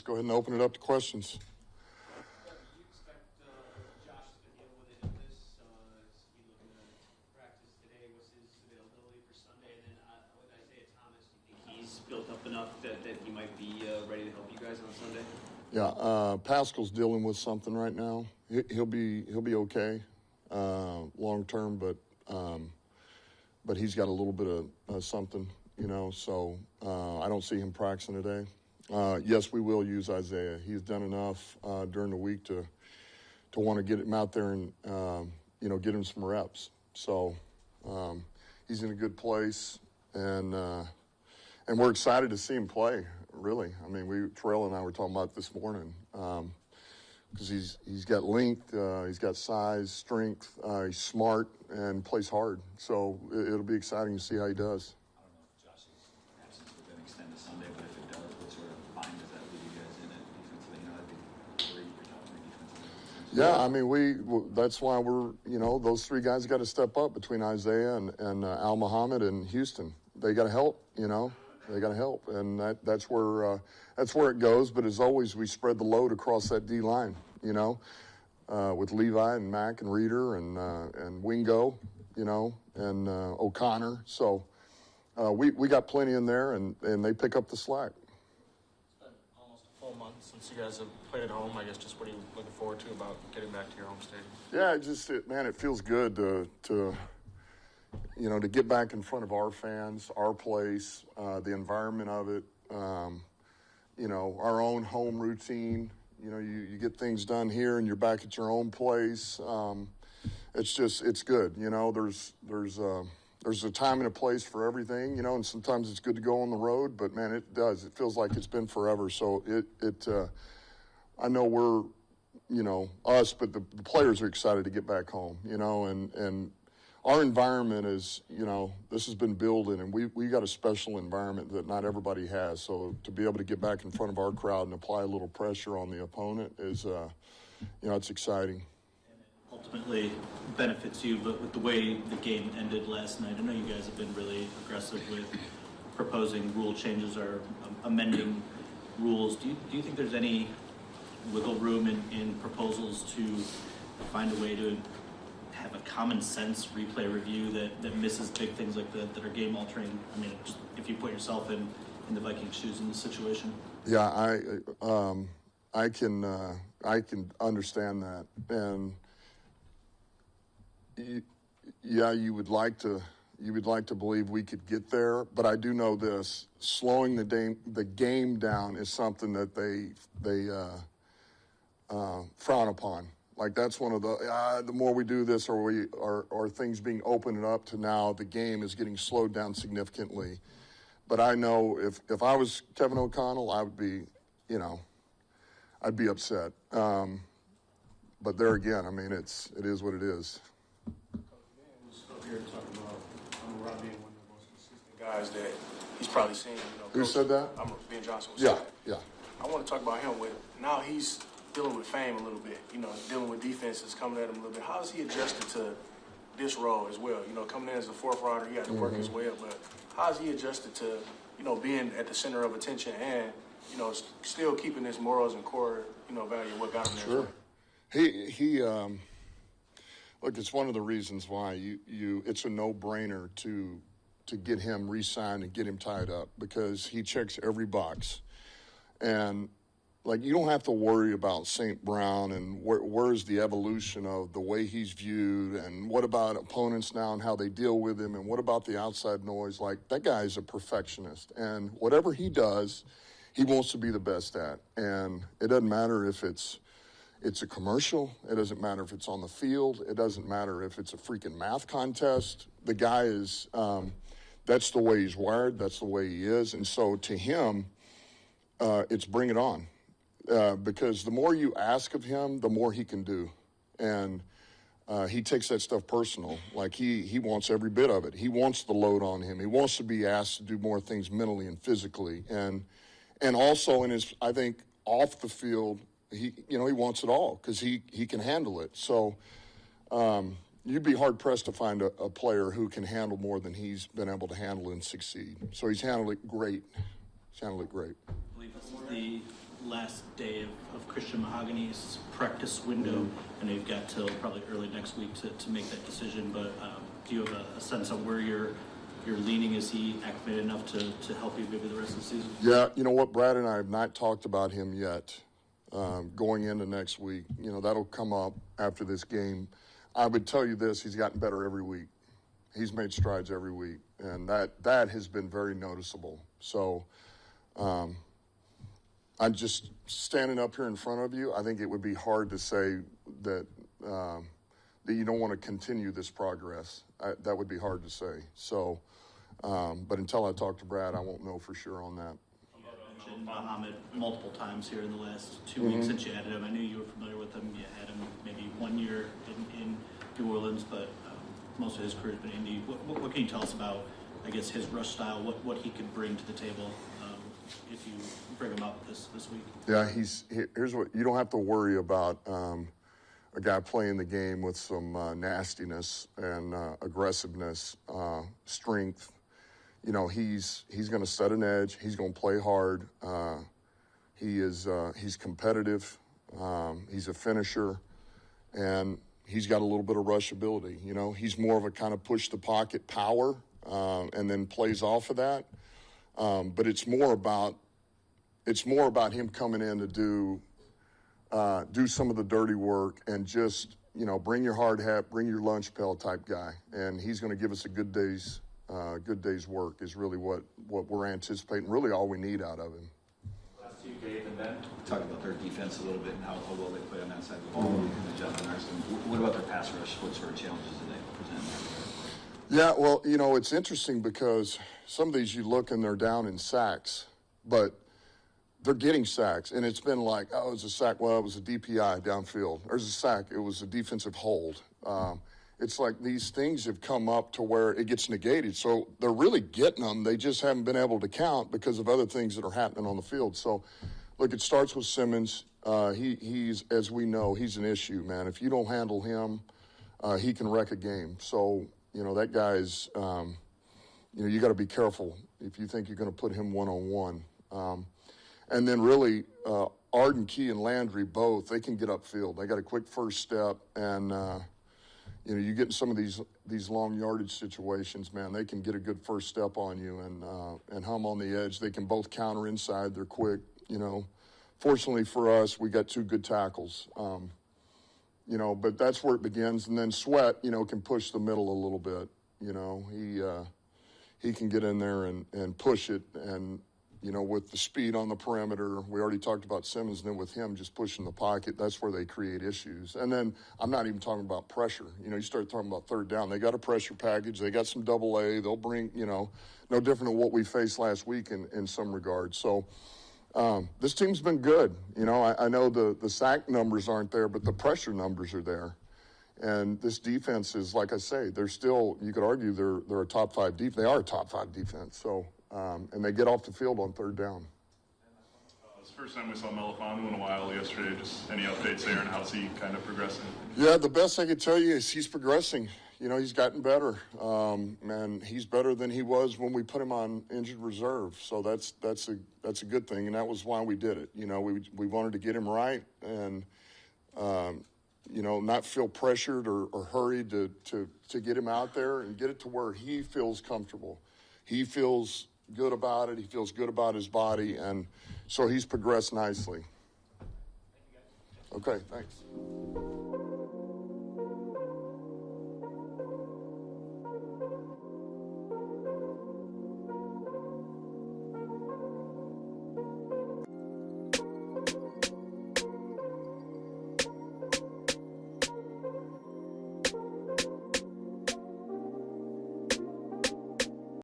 just go ahead and open it up to questions. Do you expect Josh to deal with it in this? Is he looking to practice today? What's his availability for Sunday? And then with Isaiah Thomas, do you think he's built up enough that he might be ready to help you guys on Sunday? Yeah, Pascal's dealing with something right now. He'll be okay long term, but he's got a little bit of something, So I don't see him practicing today. Yes, we will use Isaiah. He's done enough during the week to want to get him out there and get him some reps. So he's in a good place, and we're excited to see him play. Really, I mean, Terrell and I were talking about it this morning because he's got length, he's got size, strength, he's smart, and plays hard. So it'll be exciting to see how he does. I don't know if Josh's absence would then extend to Sunday, but if it does, what sort of bind does that leave you guys in it defensively? That'd be where you're talking defensively. Yeah, I mean, that's why we're, those three guys got to step up between Isaiah and Al Muhammad and Houston. They got to help, They got to help, and that's where it goes. But as always, we spread the load across that D line, with Levi and Mack and Reeder and Wingo, and O'Connor. So we got plenty in there, and they pick up the slack. It's been almost a full month since you guys have played at home. I guess just what are you looking forward to about getting back to your home stadium? Yeah, it feels good to get back in front of our fans, our place, the environment of it, our own home routine. You get things done here and you're back at your own place. It's good. There's a time and a place for everything, and sometimes it's good to go on the road, but man, it feels like it's been forever. So I know we're, us, but the players are excited to get back home, and our environment is, this has been building, and we got a special environment that not everybody has. So to be able to get back in front of our crowd and apply a little pressure on the opponent is, it's exciting. And it ultimately benefits you, but with the way the game ended last night, I know you guys have been really aggressive with proposing rule changes or amending rules. Do you think there's any wiggle room in proposals to find a way to have a common sense replay review that misses big things like that are game altering? I mean, just if you put yourself in the Vikings' shoes in this situation. Yeah, I can understand that, and you would like to believe we could get there, but I do know this: slowing the game down is something that they frown upon. Like that's one of the more we do this, or things being opened up to now, the game is getting slowed down significantly. But I know if I was Kevin O'Connell, I would be, I'd be upset. But there again, I mean, it is what it is. Up here talking about Rob being one of the most consistent guys that he's probably seen. Who said that? Ben Johnson. Yeah. I want to talk about him now he's dealing with fame a little bit, dealing with defenses coming at him a little bit. How has he adjusted to this role as well? Coming in as a fourth rounder, he had to work as well, but how has he adjusted to, being at the center of attention and, still keeping his morals and core, value, what got him there? Sure. He look, it's one of the reasons why it's a no-brainer to get him re-signed and get him tied up, because he checks every box. And you don't have to worry about St. Brown and where's the evolution of the way he's viewed, and what about opponents now and how they deal with him, and what about the outside noise. That guy is a perfectionist, and whatever he does, he wants to be the best at. And it doesn't matter if it's a commercial. It doesn't matter if it's on the field. It doesn't matter if it's a freaking math contest. The guy is, that's the way he's wired. That's the way he is. And so to him, it's bring it on. Because the more you ask of him, the more he can do. And he takes that stuff personal. He wants every bit of it. He wants the load on him. He wants to be asked to do more things mentally and physically. And also in his, I think, off the field, he wants it all because he can handle it. So you'd be hard-pressed to find a player who can handle more than he's been able to handle and succeed. So he's handled it great. I believe this is the last day of Christian Mahogany's practice window. I know you've got till probably early next week to make that decision, but do you have a sense of where you're leaning? Is he acclimated enough to help you maybe the rest of the season? Yeah, you know what, Brad and I have not talked about him yet going into next week. You know, that'll come up after this game. I would tell you this, he's gotten better every week. He's made strides every week, and that has been very noticeable. So I'm just standing up here in front of you. I think it would be hard to say that that you don't want to continue this progress. That would be hard to say. So, but until I talk to Brad, I won't know for sure on that. You mentioned Mohamed multiple times here in the last 2 weeks since you added him. I knew you were familiar with him. You had him maybe 1 year in New Orleans, but most of his career has been Indy. What can you tell us about, I guess, his rush style, what he could bring to the table if you bring him up this week? Yeah, here's what you don't have to worry about. A guy playing the game with some nastiness and aggressiveness, strength. You know, he's going to set an edge. He's going to play hard. He's competitive. He's a finisher, and he's got a little bit of rush ability. You know, he's more of a kind of push the pocket power, and then plays off of that. But it's more about him coming in to do some of the dirty work and just, you know, bring your hard hat, bring your lunch pail type guy, and he's going to give us a good day's work is really what we're anticipating. Really, all we need out of him. Last two, Dave and Ben, talk about their defense a little bit and how well they play on that side of the ball and the Jeff and Arson. What about their pass rush? What sort of challenges do they present? Yeah, well, you know, it's interesting because some of these you look and they're down in sacks, but they're getting sacks, and it's been like, oh, it was a sack. Well, it was a DPI downfield. There's a sack. It was a defensive hold. It's like these things have come up to where it gets negated. So they're really getting them. They just haven't been able to count because of other things that are happening on the field. So, look, it starts with Simmons. He's, as we know, he's an issue, man. If you don't handle him, he can wreck a game. So, you know, that guy's, you know, you got to be careful if you think you're going to put him one-on-one. And then really, Arden, Key, and Landry both, they can get upfield. They got a quick first step, and, you know, you get in some of these long yardage situations, man, they can get a good first step on you and hum on the edge. They can both counter inside. They're quick, you know. Fortunately for us, we got two good tackles. You know, but that's where it begins. And then Sweat, you know, can push the middle a little bit. You know, he can get in there and push it, and you know, with the speed on the perimeter, we already talked about Simmons, and then with him just pushing the pocket, that's where they create issues. And then I'm not even talking about pressure. You know, you start talking about third down. They got a pressure package. They got some double A. They'll bring, you know, no different than what we faced last week in some regards. So this team's been good. You know, I know the sack numbers aren't there, but the pressure numbers are there. And this defense is, like I say, they're still, you could argue they're a top five defense. They are a top five defense. So, and they get off the field on third down. It's the first time we saw Melifanu in a while yesterday. Just any updates there, and how's he kind of progressing? Yeah, the best I could tell you is he's progressing. You know, he's gotten better. And he's better than he was when we put him on injured reserve. So that's a good thing, and that was why we did it. You know, we wanted to get him right and you know, not feel pressured or hurried to get him out there and get it to where he feels comfortable. He feels good about it. He feels good about his body, and so he's progressed nicely. Okay, thanks.